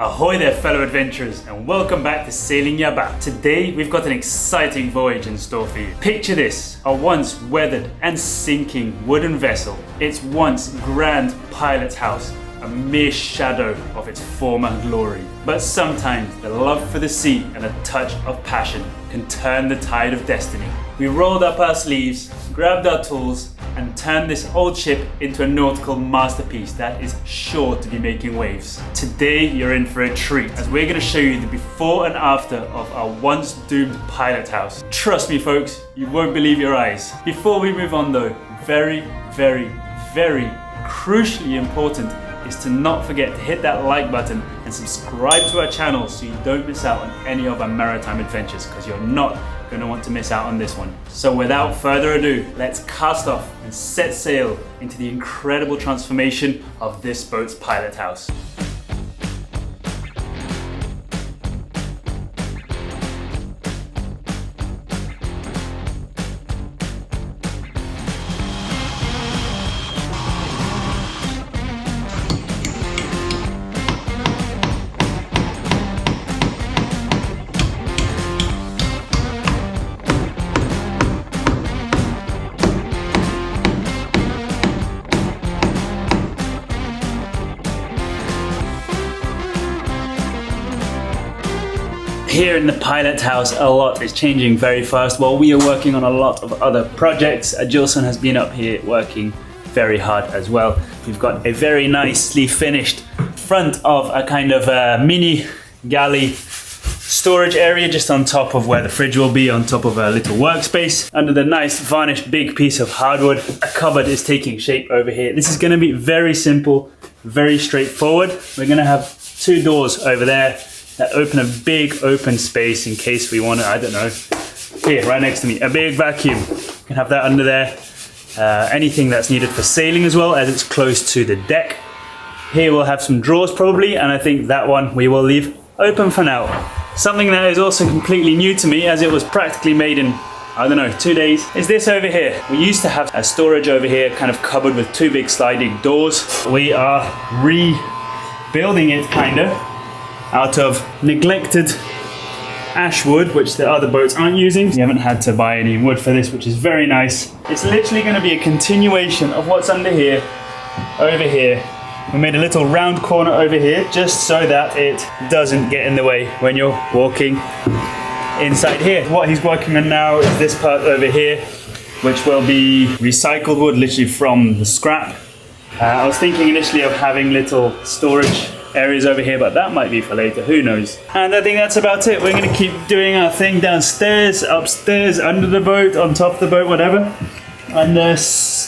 Ahoy there fellow adventurers, and welcome back to Sailing Yabá. Today we've got an exciting voyage in store for you. Picture this, a once weathered and sinking wooden vessel. Its once grand pilot's house, a mere shadow of its former glory. But sometimes the love for the sea and a touch of passion can turn the tide of destiny. We rolled up our sleeves, grabbed our tools, and turned this old ship into a nautical masterpiece that is sure to be making waves. Today you're in for a treat, as we're going to show you the before and after of our once doomed pilot house. Trust me folks, you won't believe your eyes. Before we move on though, very crucially important is to not forget to hit that like button and subscribe to our channel so you don't miss out on any of our maritime adventures, because you're not going to want to miss out on this one. So without further ado, let's cast off and set sail into the incredible transformation of this boat's pilot house. Here in the pilot house, a lot is changing very fast. While we are working on a lot of other projects, Gilson has been up here working very hard as well. We've got a very nicely finished front of a kind of mini galley storage area just on top of where the fridge will be, on top of a little workspace. Under the nice varnished big piece of hardwood, a cupboard is taking shape over here. This is going to be very simple, very straightforward. We're going to have two doors over there that open a big open space in case we want to, I don't know, here right next to me, a big vacuum. You can have that under there. Anything that's needed for sailing as well, as it's close to the deck. Here we'll have some drawers probably, and I think that one we will leave open for now. Something that is also completely new to me, as it was practically made in, I don't know, 2 days, is this over here. We used to have a storage over here, kind of cupboard with two big sliding doors. We are rebuilding it kind of out of neglected ash wood, which the other boats aren't using. We haven't had to buy any wood for this, which is very nice. It's literally going to be a continuation of what's under here, over here. We made a little round corner over here just so that it doesn't get in the way when you're walking inside here. What he's working on now is this part over here, which will be recycled wood, literally from the scrap. I was thinking initially of having little storage areas over here, but that might be for later, who knows. And I think that's about it. We're going to keep doing our thing downstairs, upstairs, under the boat, on top of the boat, whatever. And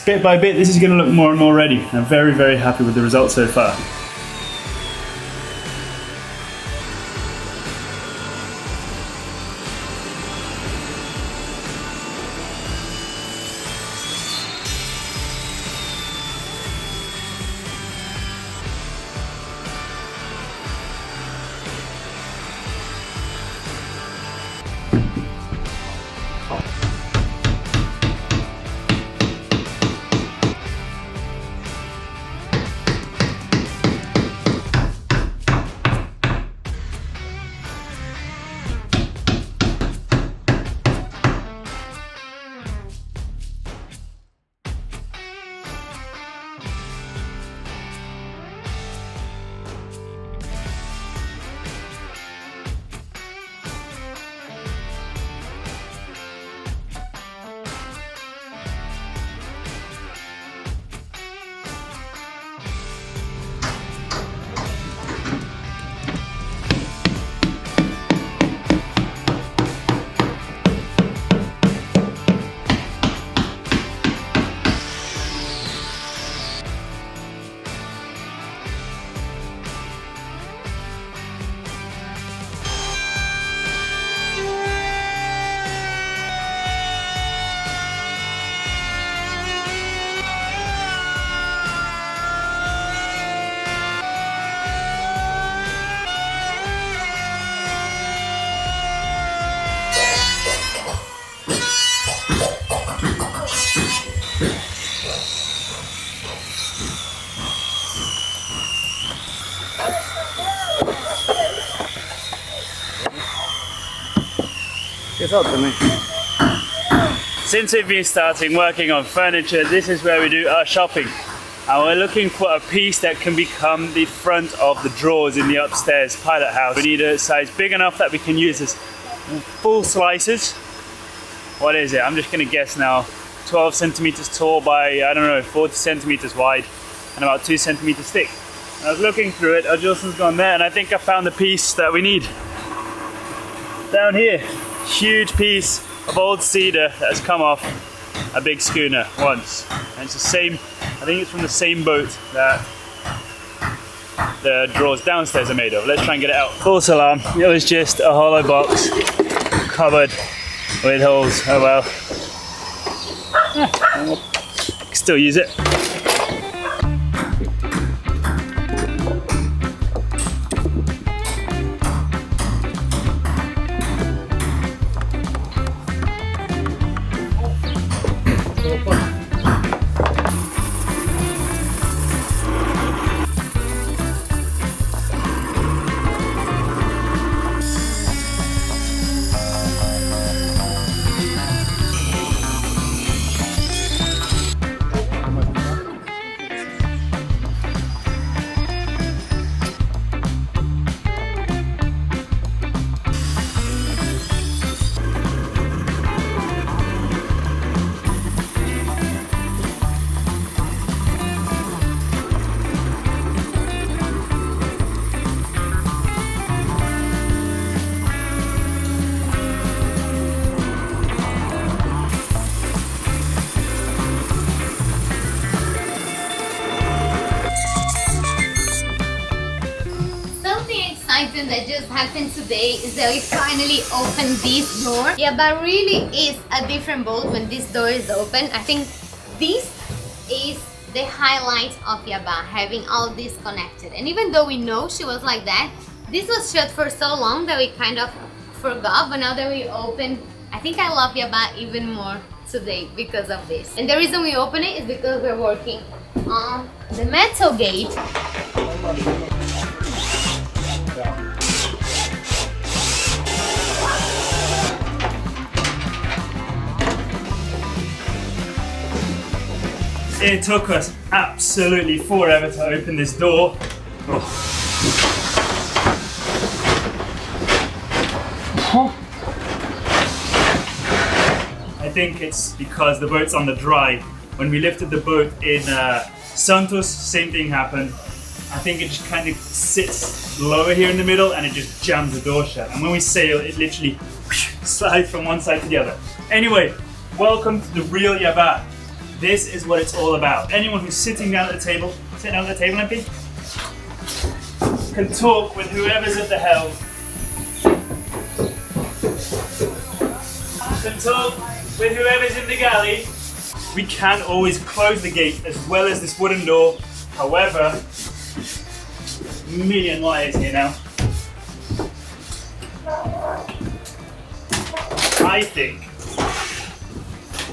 bit by bit, this is going to look more and more ready. I'm very happy with the results so far. Since we've been starting working on furniture, this is where we do our shopping. And we're looking for a piece that can become the front of the drawers in the upstairs pilot house. We need a size big enough that we can use as full slices. What is it? I'm just gonna guess now. 12 centimeters tall by, I don't know, 40 centimeters wide and about 2 centimeters thick. And I was looking through it, Jilson's gone there, and I think I found the piece that we need. Down here, huge piece of old cedar that has come off a big schooner once. And it's the same, I think it's from the same boat that the drawers downstairs are made of. Let's try and get it out. False alarm, it was just a hollow box covered with holes. Oh well. Can still use it. That just happened today is that we finally opened this door. Yeah, but really is a different boat when this door is open. I think this is the highlight of Yabá, having all this connected. And even though we know she was like that, this was shut for so long that we kind of forgot. But now that we open, I think I love Yabá even more today because of this. And the reason we open it is because we're working on the metal gate. It took us absolutely forever to open this door. I think it's because the boat's on the dry. When we lifted the boat in Santos, same thing happened. I think it just kind of sits lower here in the middle and it just jams the door shut. And when we sail, it literally slides from one side to the other. Anyway, welcome to the real Yabá. This is what it's all about. Anyone who's sitting down at the table, MP, can talk with whoever's at the helm. Can talk with whoever's in the galley. We can always close the gate as well as this wooden door. However, a million liars here now. I think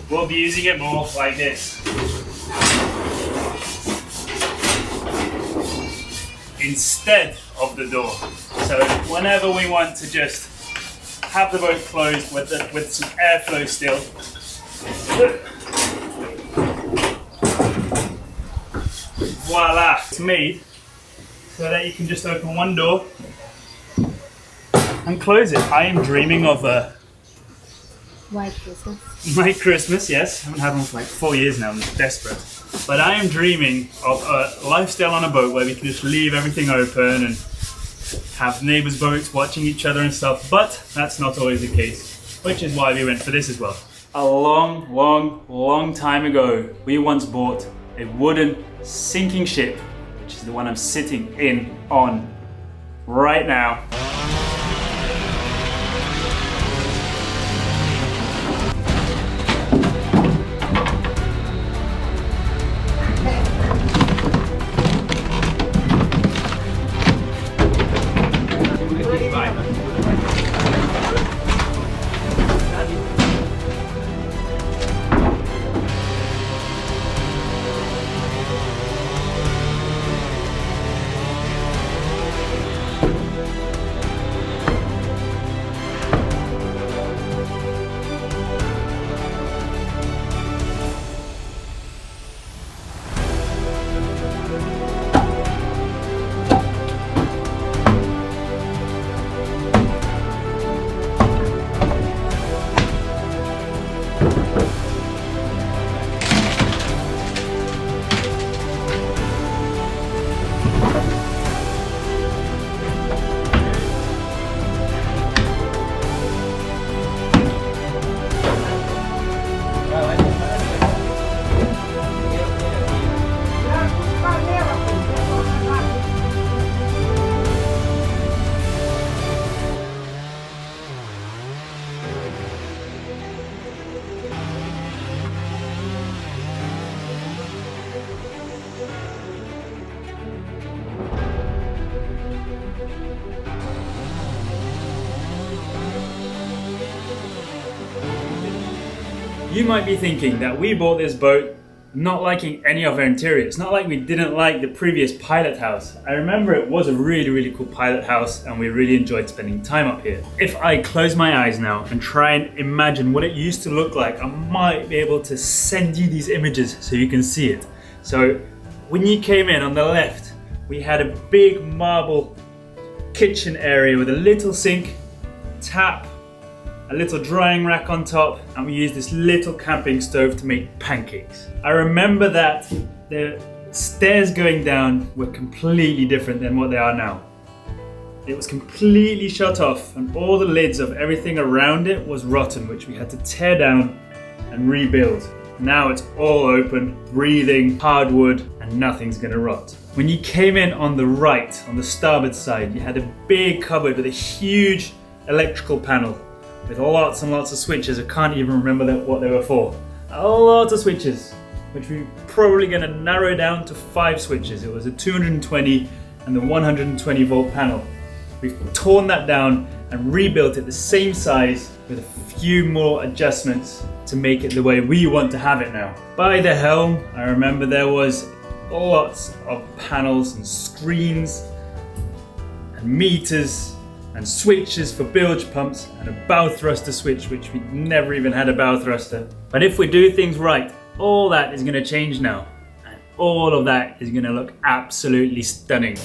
we'll be using it more like this. Instead of the door. So whenever we want to just have the boat closed with some airflow still. Voila! It's made so that you can just open one door and close it. I am dreaming of a White Christmas. White Christmas, yes. I haven't had one for like 4 years now, I'm desperate. But I am dreaming of a lifestyle on a boat where we can just leave everything open and have neighbors' boats watching each other and stuff, but that's not always the case, which is why we went for this as well. A long time ago, we once bought a wooden sinking ship, which is the one I'm sitting on right now. You might be thinking that we bought this boat not liking any of our interior. It's not like we didn't like the previous pilot house. I remember it was a really cool pilot house and we really enjoyed spending time up here. If I close my eyes now and try and imagine what it used to look like, I might be able to send you these images so you can see it. So when you came in on the left, we had a big marble kitchen area with a little sink, tap, a little drying rack on top, and we used this little camping stove to make pancakes. I remember that the stairs going down were completely different than what they are now. It was completely shut off and all the lids of everything around it was rotten, which we had to tear down and rebuild. Now it's all open, breathing, hardwood, and nothing's gonna rot. When you came in on the right, on the starboard side, you had a big cupboard with a huge electrical panel with lots and lots of switches. I can't even remember what they were for. A lot of switches, which we're probably going to narrow down to 5 switches. It was a 220 and the 120 volt panel. We've torn that down and rebuilt it the same size with a few more adjustments to make it the way we want to have it now. By the helm, I remember there was lots of panels and screens and meters and switches for bilge pumps and a bow thruster switch, which we never even had a bow thruster. But if we do things right, all that is going to change now, and all of that is going to look absolutely stunning.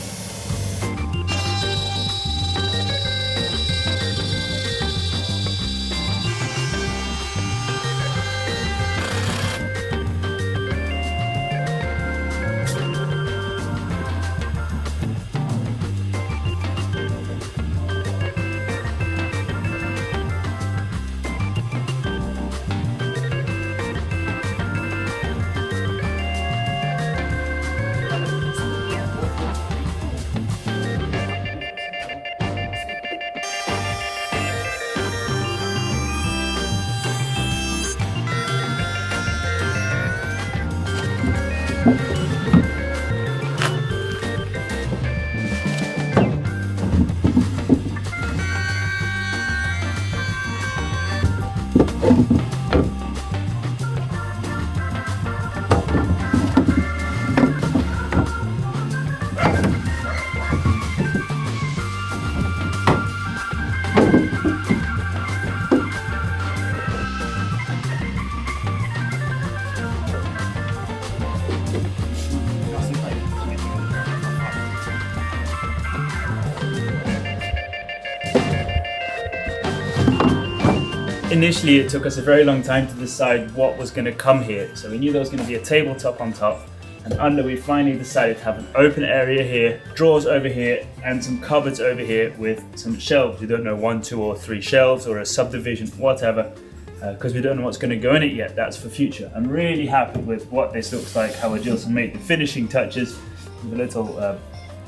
Initially, it took us a very long time to decide what was going to come here. So we knew there was going to be a tabletop on top, and under we finally decided to have an open area here, drawers over here, and some cupboards over here with some shelves. We don't know 1, 2, or 3 shelves or a subdivision, whatever, because we don't know what's going to go in it yet. That's for future. I'm really happy with what this looks like, how Adilson made the finishing touches with a little,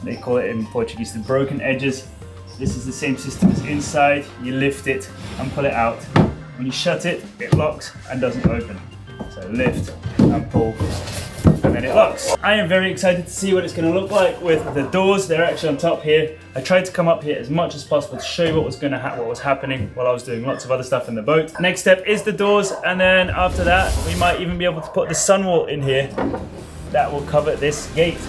they call it in Portuguese, the broken edges. This is the same system as inside. You lift it and pull it out. When you shut it, it locks and doesn't open. So lift and pull, and then it locks. I am very excited to see what it's going to look like with the doors. They're actually on top here. I tried to come up here as much as possible to show you what was going to what was happening while I was doing lots of other stuff in the boat. Next step is the doors, and then after that, we might even be able to put the sunwall in here that will cover this gate.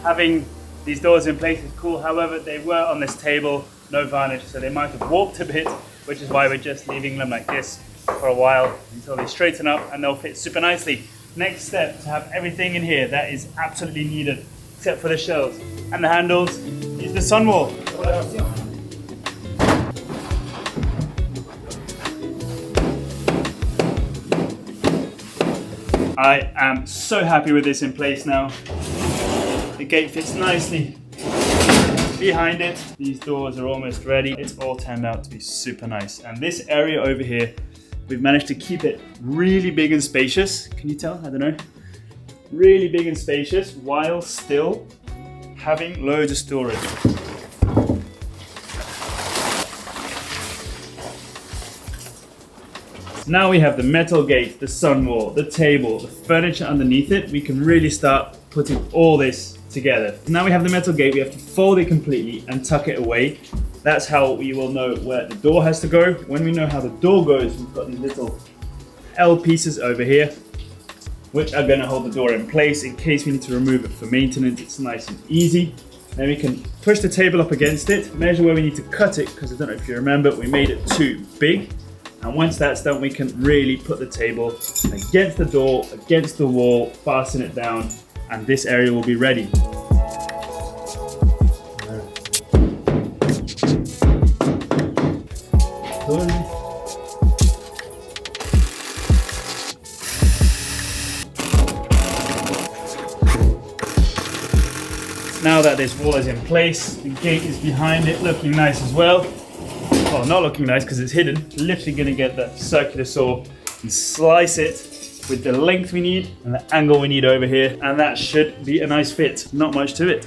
Having these doors in place is cool, however they were on this table, no varnish, so they might have warped a bit, which is why we're just leaving them like this for a while until they straighten up and they'll fit super nicely. Next step, to have everything in here that is absolutely needed, except for the shelves and the handles, is the sun wall. I am so happy with this in place now. The gate fits nicely behind it. These doors are almost ready. It's all turned out to be super nice. And this area over here, we've managed to keep it really big and spacious. Can you tell? I don't know. Really big and spacious while still having loads of storage. Now we have the metal gate, the sun wall, the table, the furniture underneath it. We can really start putting all this together. Now we have the metal gate, we have to fold it completely and tuck it away. That's how we will know where the door has to go. When we know how the door goes, we've got these little L pieces over here, which are gonna hold the door in place in case we need to remove it for maintenance. It's nice and easy. Then we can push the table up against it, measure where we need to cut it, because I don't know if you remember, we made it too big. And once that's done, we can really put the table against the door, against the wall, fasten it down, and this area will be ready. Now that this wall is in place, the gate is behind it, looking nice as well. Well, not looking nice because it's hidden. Literally going to get the circular saw and slice it with the length we need and the angle we need over here, and that should be a nice fit. Not much to it.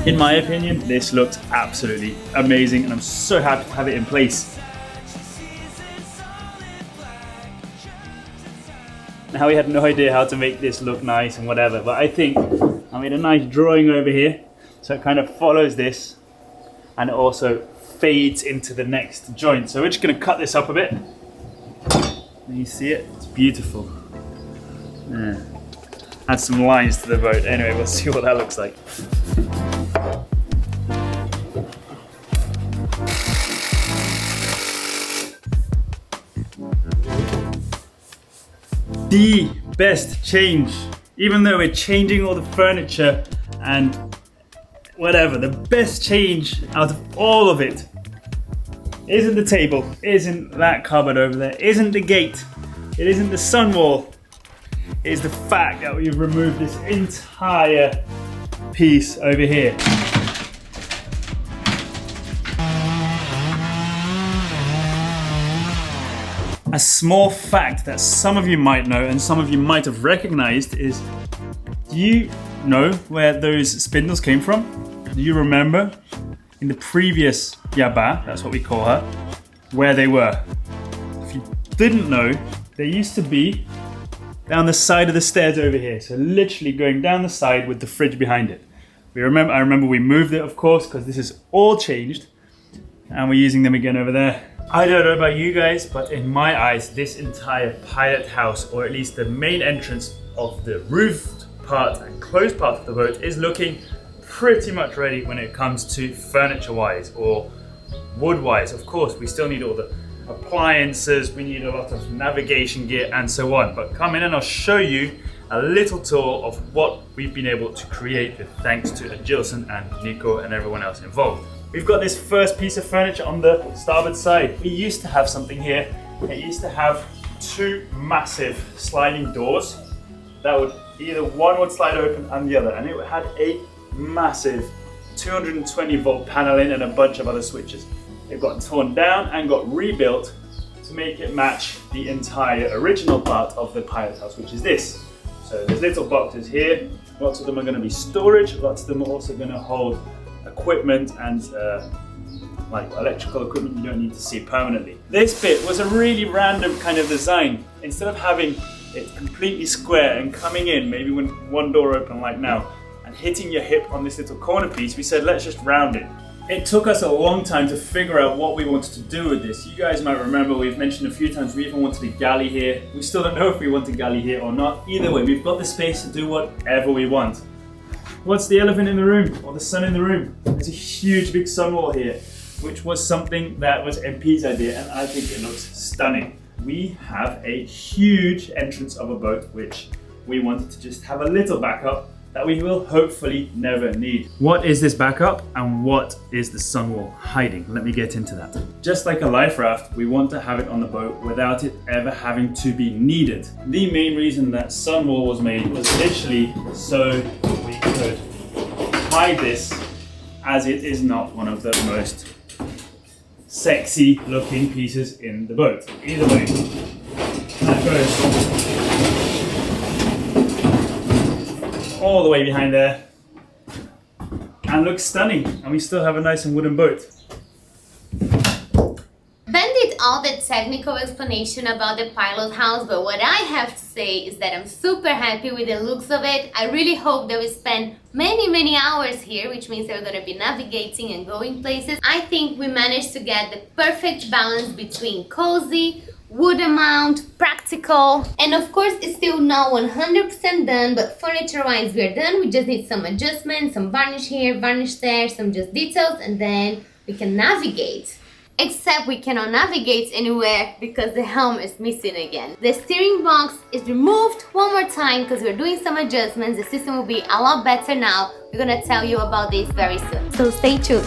In my opinion, this looks absolutely amazing and I'm so happy to have it in place. Now, we had no idea how to make this look nice and whatever, but I think I made a nice drawing over here so it kind of follows this and it also fades into the next joint. So we're just going to cut this up a bit. You see it? It's beautiful. Yeah. Add some lines to the boat. Anyway, we'll see what that looks like. The best change, even though we're changing all the furniture and whatever, the best change out of all of it isn't the table, isn't that cupboard over there, isn't the gate, it isn't the sun wall, it is the fact that we've removed this entire piece over here. A small fact that some of you might know and some of you might have recognized is, do you know where those spindles came from? Do you remember in the previous Yabá, that's what we call her, where they were? If you didn't know, they used to be down the side of the stairs over here. So literally going down the side with the fridge behind it. I remember we moved it, of course, because this is all changed and we're using them again over there. I don't know about you guys, but in my eyes, this entire pilot house, or at least the main entrance of the roofed part and closed part of the boat, is looking pretty much ready when it comes to furniture-wise or wood-wise. Of course, we still need all the appliances, we need a lot of navigation gear and so on. But come in and I'll show you a little tour of what we've been able to create with thanks to Adjilson and Nico and everyone else involved. We've got this first piece of furniture on the starboard side. We used to have something here. It used to have two massive sliding doors that would either one would slide open and the other, and it had a massive 220 volt panel in and a bunch of other switches. It got torn down and got rebuilt to make it match the entire original part of the pilot house, which is this. So there's little boxes here. Lots of them are going to be storage. Lots of them are also going to hold equipment and like electrical equipment you don't need to see permanently. This bit was a really random kind of design. Instead of having it completely square and coming in maybe when one door open like now and hitting your hip on this little corner piece, we said let's just round it. It took us a long time to figure out what we wanted to do with this. You guys might remember we've mentioned a few times we even wanted a galley here. We still don't know if we want a galley here or not. Either way, we've got the space to do whatever we want. What's the elephant in the room, or the sun in the room? There's a huge big sun wall here, which was something that was MP's idea, and I think it looks stunning. We have a huge entrance of a boat, which we wanted to just have a little backup that we will hopefully never need. What is this backup, and what is the sun wall hiding? Let me get into that. Just like a life raft, we want to have it on the boat without it ever having to be needed. The main reason that sun wall was made was literally so we could hide this, as it is not one of the most sexy looking pieces in the boat. Either way, that goes all the way behind there and looks stunning, and we still have a nice and wooden boat. Ben did all the technical explanation about the pilot house, but what I have to say is that I'm super happy with the looks of it. I really hope that we spend many hours here, which means that we're going to be navigating and going places. I think we managed to get the perfect balance between cozy, wooden mount, practical, and of course it's still not 100% done, but furniture wise we're done. We just need some adjustments, some varnish here, varnish there, some just details, and then we can navigate. Except we cannot navigate anywhere because the helm is missing again. The steering box is removed one more time because we're doing some adjustments. The system will be a lot better now. We're gonna tell you about this very soon, so stay tuned.